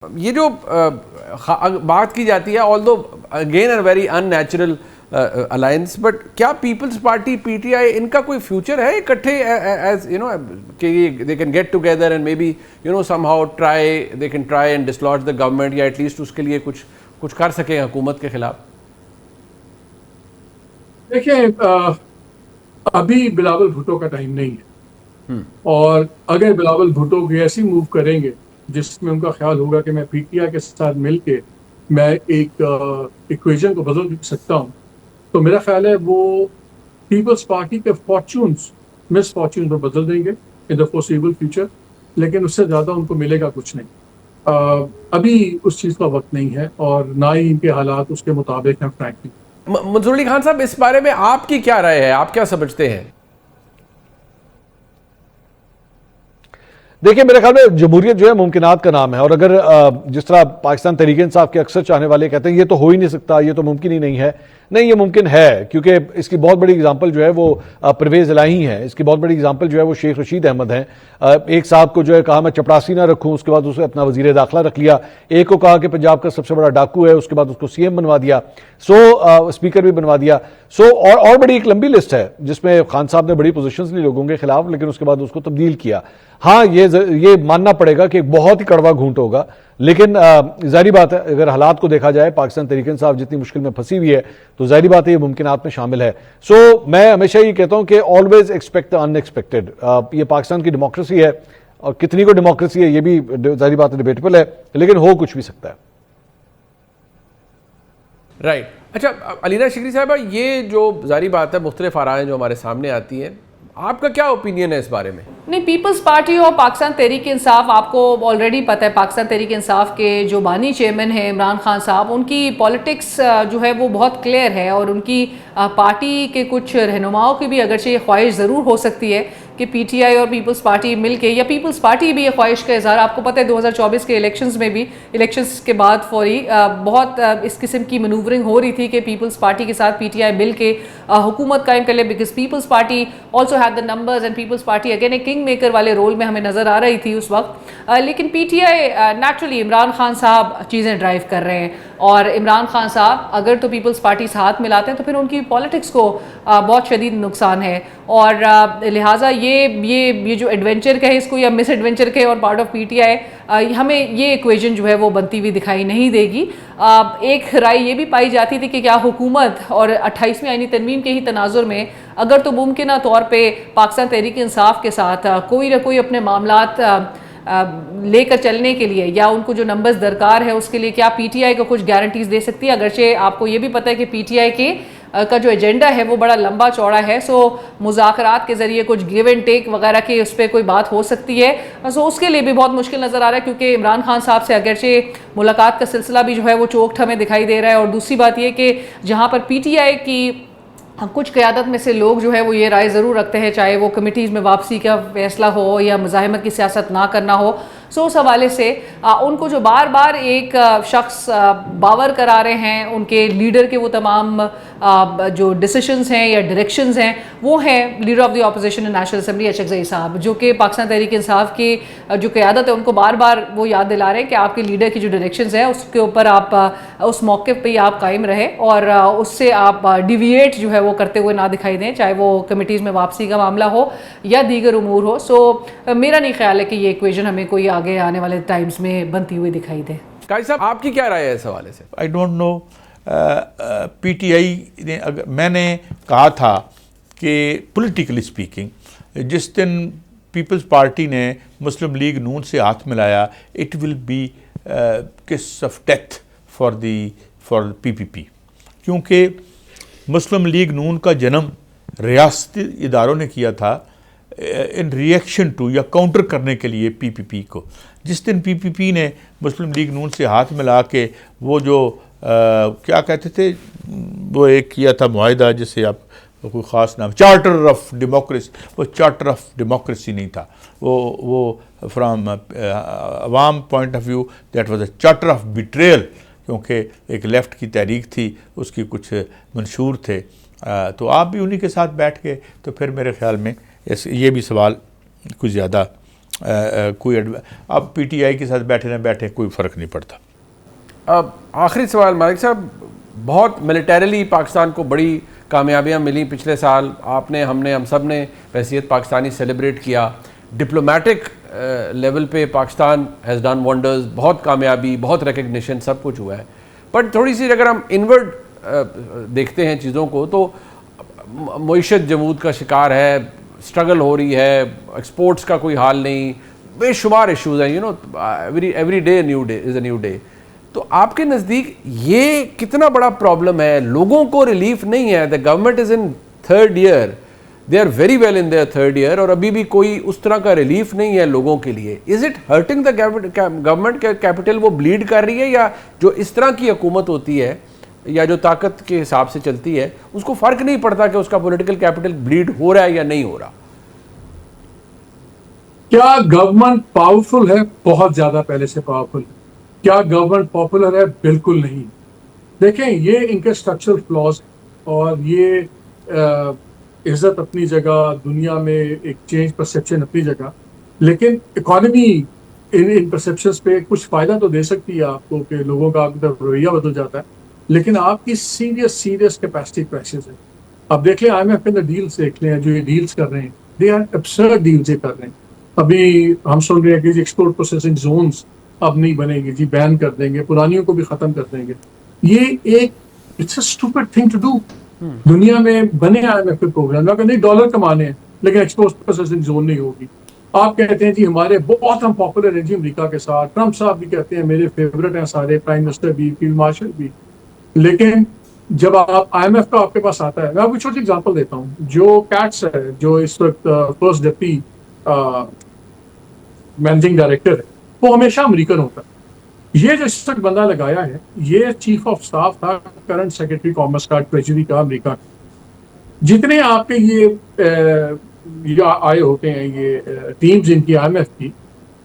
یہ جو بات کی جاتی ہے although again a very unnatural alliance but کیا پیپلز پارٹی پی ٹی آئی ان کا کوئی فیوچر ہے اکٹھے as you know کہ they can get together and maybe you know somehow they can try and dislodge the government یا at least اس کے لیے کچھ کر سکیں حکومت کے خلاف؟ دیکھیں ابھی بلاول بھٹو کا ٹائم نہیں ہے، اور اگر بلاول بھٹو کوئی ایسی موو کریں گے جس میں ان کا خیال ہوگا کہ میں پی ٹی آئی کے ساتھ مل کے میں ایک ایکویژن کو بدل سکتا ہوں، تو میرا خیال ہے وہ پیپلز پارٹی کے مس فارچونز میں بدل دیں گے ان دا فورسیبل فیوچر، لیکن اس سے زیادہ ان کو ملے گا کچھ نہیں۔ ابھی اس چیز کا وقت نہیں ہے اور نہ ہی ان کے حالات اس کے مطابق ہیں فرینکلی۔ منظور علی خان صاحب، اس بارے میں آپ کی کیا رائے ہے؟ آپ کیا سمجھتے ہیں؟ دیکھیں، میرے خیال میں جمہوریت جو ہے ممکنات کا نام ہے، اور اگر جس طرح پاکستان تحریک انصاف کے اکثر چاہنے والے کہتے ہیں یہ تو ہو ہی نہیں سکتا، یہ تو ممکن ہی نہیں ہے، نہیں، یہ ممکن ہے، کیونکہ اس کی بہت بڑی اگزامپل جو ہے وہ پرویز الہی ہیں، اس کی بہت بڑی اگزامپل جو ہے وہ شیخ رشید احمد ہیں۔ ایک صاحب کو جو ہے کہا میں چپڑاسی نہ رکھوں، اس کے بعد اسے اپنا وزیر داخلہ رکھ لیا، ایک کو کہا کہ پنجاب کا سب سے بڑا ڈاکو ہے، اس کے بعد اس کو سی ایم بنوا دیا، اسپیکر بھی بنوا دیا، اور بڑی ایک لمبی لسٹ ہے جس میں خان صاحب نے بڑی پوزیشنز لی لوگوں کے خلاف، لیکن اس کے بعد اس کو تبدیل کیا۔ ہاں، یہ ماننا پڑے گا کہ ایک بہت ہی کڑوا گھونٹ ہوگا، لیکن ظاہری بات ہے اگر حالات کو دیکھا جائے، پاکستان تحریک انصاف جتنی مشکل میں پھنسی ہوئی ہے تو ظاہری بات ہے یہ ممکنات میں شامل ہے۔ میں ہمیشہ یہ کہتا ہوں کہ always expect the in expected. یہ پاکستان کی ڈیموکریسی ہے، اور کتنی کو ڈیموکریسی ہے یہ بھی ظاہری بات ہے ڈیبیٹیبل ہے، لیکن ہو کچھ بھی سکتا ہے۔ رائٹ۔ اچھا علینا شکری صاحبہ، یہ جو ظاہری بات ہے مختلف آرائیں جو ہمارے سامنے آتی ہیں، آپ کا کیا اوپینین ہے اس بارے میں؟ نہیں، پیپلز پارٹی اور پاکستان تحریک انصاف، آپ کو آلریڈی پتہ ہے پاکستان تحریک انصاف کے جو بانی چیئرمین ہیں عمران خان صاحب، ان کی پالیٹکس جو ہے وہ بہت کلیئر ہے، اور ان کی پارٹی کے کچھ رہنماؤں کی بھی اگرچہ یہ خواہش ضرور ہو سکتی ہے کہ پی ٹی آئی اور پیپلز پارٹی مل کے، یا پیپلز پارٹی بھی یہ خواہش کا اظہار، آپ کو پتہ ہے 2024 کے الیکشنز میں بھی، الیکشنز کے بعد فوری بہت اس قسم کی منورنگ ہو رہی تھی کہ پیپلز پارٹی کے ساتھ پی ٹی آئی مل کے حکومت قائم کر لے، because Peoples Party also had the numbers, and Peoples Party again ایک کنگ میکر والے رول میں ہمیں نظر آ رہی تھی اس وقت، لیکن P T I naturally Imran Khan صاحب چیزیں ڈرائیو کر رہے ہیں، اور عمران خان صاحب اگر تو پیپلز پارٹی ساتھ ملاتے ہیں تو پھر ان کی پالیٹکس کو بہت شدید نقصان ہے، اور لہٰذا یہ جو ایڈونچر کہے اس کو یا مس ایڈونچر کہے اور part of P T I, ہمیں یہ ایکویژن جو ہے وہ بنتی ہوئی دکھائی نہیں دے گی۔ ایک رائے یہ بھی پائی جاتی تھی کہ کیا حکومت اور 28ویں آئینی ترمیم کے ہی تناظر میں اگر تو ممکنہ طور پہ پاکستان تحریک انصاف کے ساتھ کوئی نہ کوئی اپنے معاملات لے کر چلنے کے لیے، یا ان کو جو نمبرز درکار ہے اس کے لیے، کیا پی ٹی آئی کو کچھ گارنٹیز دے سکتی ہے؟ اگرچہ آپ کو یہ بھی پتہ ہے کہ پی ٹی آئی کا جو ایجنڈا ہے وہ بڑا لمبا چوڑا ہے، مذاکرات کے ذریعے کچھ گیو اینڈ ٹیک وغیرہ کی اس پہ کوئی بات ہو سکتی ہے، اس کے لیے بھی بہت مشکل نظر آ رہا ہے، کیونکہ عمران خان صاحب سے اگرچہ ملاقات کا سلسلہ بھی جو ہے وہ چوکٹ ہمیں دکھائی دے رہا ہے، اور دوسری بات یہ کہ جہاں پر پی ٹی آئی کی کچھ قیادت میں سے لوگ جو ہے وہ یہ رائے ضرور رکھتے ہیں، چاہے وہ کمیٹیز میں واپسی کا فیصلہ ہو یا مزاحمت کی سیاست نہ کرنا ہو، اس حوالے سے ان کو جو بار بار ایک شخص باور کرا رہے ہیں، ان کے لیڈر کے وہ تمام جو ڈیسیشنز ہیں یا ڈائریکشنز ہیں، وہ ہیں leader of the opposition in national assembly Ashraf صاحب، جو کہ پاکستان تحریک انصاف کی جو قیادت ہے ان کو بار بار وہ یاد دلا رہے ہیں کہ آپ کے لیڈر کی جو ڈائریکشنز ہیں اس کے اوپر آپ اس موقف پہ ہی آپ قائم رہے، اور اس سے آپ ڈیویٹ جو ہے وہ کرتے ہوئے نہ دکھائی دیں، چاہے وہ کمیٹیز میں واپسی کا معاملہ ہو یا دیگر امور ہو۔ میرا نہیں خیال ہے کہ یہ ایکویژن ہمیں کوئی آگے آنے والے ٹائمز میں بنتی ہوئی دکھائی دے۔ قاضی صاحب، آپ کی کیا رائے ہے اس حوالے سے؟ I don't know, P T I نے، میں نے کہا تھا کہ پولیٹیکلی اسپیکنگ جس دن پیپلز پارٹی نے مسلم لیگ نون سے ہاتھ ملایا، اٹ ول بی کس آف ڈیتھ فار پی پی پی، کیونکہ مسلم لیگ نون کا جنم ریاستی اداروں نے کیا تھا ان ریئیکشن ٹو یا کاؤنٹر کرنے کے لیے پی پی پی کو۔ جس دن پی پی پی نے مسلم لیگ نون سے ہاتھ ملا کے وہ جو کیا کہتے تھے، وہ ایک کیا تھا معاہدہ جسے آپ کوئی خاص نام، چارٹر آف ڈیموکریسی، وہ چارٹر آف ڈیموکریسی نہیں تھا، وہ فرام عوام point of view that was a charter of betrayal, کیونکہ ایک لیفٹ کی تحریک تھی، اس کی کچھ منشور تھے، تو آپ بھی انہی کے ساتھ بیٹھ کے، تو پھر میرے خیال میں یہ بھی سوال کچھ زیادہ کوئی اب پی ٹی آئی کے ساتھ بیٹھے نہ بیٹھے کوئی فرق نہیں پڑتا. اب آخری سوال مالک صاحب, بہت ملیٹریلی پاکستان کو بڑی کامیابیاں ملیں پچھلے سال, آپ نے, ہم سب نے بحیثیت پاکستانی سیلیبریٹ کیا. ڈپلومیٹک لیول پہ پاکستان ہیز ڈن ونڈرز, بہت کامیابی, بہت ریکگنیشن, سب کچھ ہوا ہے. بٹ تھوڑی سی اگر ہم انورڈ دیکھتے ہیں چیزوں کو تو معیشت جمود کا شکار ہے, اسٹرگل ہو رہی ہے, ایکسپورٹس کا کوئی حال نہیں, بے شمار ایشوز ہیں, every day new day is a new day. تو آپ کے نزدیک یہ کتنا بڑا پرابلم ہے؟ لوگوں کو ریلیف نہیں ہے. The government is in third year, they are very well in their third year, اور ابھی بھی کوئی اس طرح کا ریلیف نہیں ہے لوگوں کے لیے. Is it hurting the government capital, وہ بلیڈ کر رہی ہے, یا جو اس طرح کی حکومت ہوتی ہے یا جو طاقت کے حساب سے چلتی ہے اس کو فرق نہیں پڑتا کہ اس کا پولیٹیکل کیپٹل بلیڈ ہو رہا ہے یا نہیں ہو رہا؟ کیا گورنمنٹ پاورفل ہے؟ بہت زیادہ پہلے سے پاورفل ہے. کیا گورنمنٹ پاپولر ہے؟ بالکل نہیں. دیکھیں, یہ ان کے اسٹرکچرل فلاز اور یہ عزت اپنی جگہ, دنیا میں ایک چینج پرسیپشن اپنی جگہ, لیکن اکانومی ان پرسیپشنز پہ کچھ فائدہ تو دے سکتی ہے آپ کو کہ لوگوں کا آپ کی طرف رویہ بدل جاتا ہے, لیکن آپ کی سیریس کیپیسٹی کرائسس ہے. اب دیکھ لیں IMF کے اندر ڈیلز دیکھ لیں, جو یہ ڈیلز کر رہے ہیں, دے آر ابسرڈ ڈیلز یہ کر رہے ہیں. ابھی ہم سن رہے ہیں کہ ایکسپورٹ پروسیسنگ زونز اب نہیں بنے گی جی, بین کر دیں گے, پرانیوں کو بھی ختم کر دیں گے. یہ ایک it's a stupid thing to do. دنیا میں بنے IMF کے پروگرام, نہیں ڈالر کمانے ہیں لیکن ایکسپورٹ پروسیسنگ زون نہیں ہوگی. آپ کہتے ہیں جی ہمارے بہت ہم پاپولر ہیں جی امریکہ کے ساتھ, ٹرمپ صاحب بھی کہتے ہیں میرے فیورٹ ہیں سارے, پرائم منسٹر بھی, فیلڈ مارشل بھی, لیکن جب آپ IMF کا آپ کے پاس آتا ہے, میں آپ کو چھوٹی ایگزامپل دیتا ہوں. جو کیٹس ہے, جو اس وقت فرسٹ ڈپٹی مینیجنگ ڈائریکٹر ہے, وہ ہمیشہ امریکن ہوتا ہے. یہ جو اس وقت بندہ لگایا ہے, یہ چیف آف اسٹاف تھا کرنٹ سیکرٹری کامرس کا, ٹریجری کا, امریکہ کا. جتنے آپ کے یہ آئے ہوتے ہیں, یہ ٹیمز ان کی IMF کی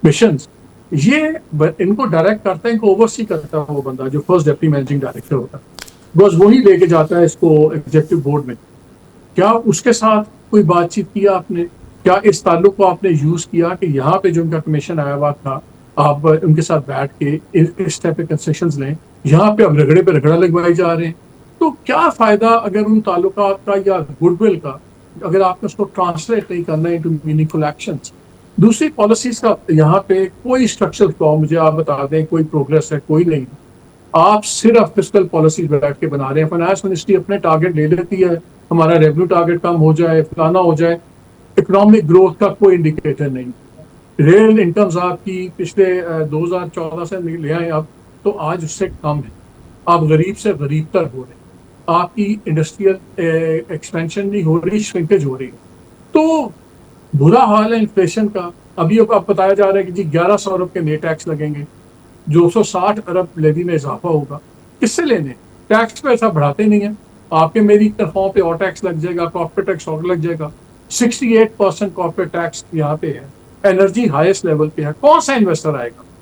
مشنز, یہ ان کو ڈائریکٹ کرتا ہے, ان کو اوورسی کرتا ہے وہ بندہ جو فرسٹ ڈپٹی مینیجنگ ڈائریکٹر ہوتا ہے. بس وہی لے کے جاتا ہے اس کو ایگزیکٹو بورڈ میں. کیا اس کے ساتھ کوئی بات چیت کیا آپ نے؟ کیا اس تعلق کو آپ نے یوز کیا کہ یہاں پہ جو ان کا کمیشن آیا ہوا تھا, آپ ان کے ساتھ بیٹھ کے اس ٹائپ کے کنسیشنز لیں, یہاں پہ اب رگڑے پہ رگڑا لگوائے جا رہے ہیں. تو کیا فائدہ اگر ان تعلقات کا یا گڈ ول کا, اگر آپ نے اس کو ٹرانسلیٹ نہیں کرنا انٹو میننگفل ایکشنز. دوسری پالیسیز کا یہاں پہ کوئی اسٹرکچرل فلاء مجھے آپ بتا دیں, کوئی پروگریس ہے؟ کوئی نہیں. آپ صرف فسکل پالیسیز بیٹھ کے بنا رہے ہیں. فائنانس منسٹری اپنے ٹارگیٹ لے لیتی ہے, ہمارا ریونیو ٹارگیٹ کم ہو جائے, فلانا ہو جائے. اکنامک گروتھ کا کوئی انڈیکیٹر نہیں. ریئل انکمز آپ کی پچھلے 2014 سے لے آئیں آپ, تو آج اس سے کم ہے. آپ غریب سے غریب تر ہو رہے ہیں. آپ کی انڈسٹریل ایکسپینشن نہیں ہو رہی, شرنکیج ہو رہی ہے. تو برا حال ہے انفلیشن کا. ابھی آپ بتایا جا رہا ہے کہ جی 1100 ارب کے نئے ٹیکس لگیں گے, 260 ارب لیوی میں اضافہ ہوگا. کس سے لینے؟ ٹیکس پہ ایسا بڑھاتے نہیں ہیں. آپ کے میری تنخواہوں پہ اور ٹیکس لگ جائے گا, کارپوریٹ ٹیکس اور لگ جائے گا. 68% کارپوریٹ ٹیکس یہاں پہ ہے. انرجی ہائیسٹ لیول پہ ہے. کون سا انویسٹر آئے گا؟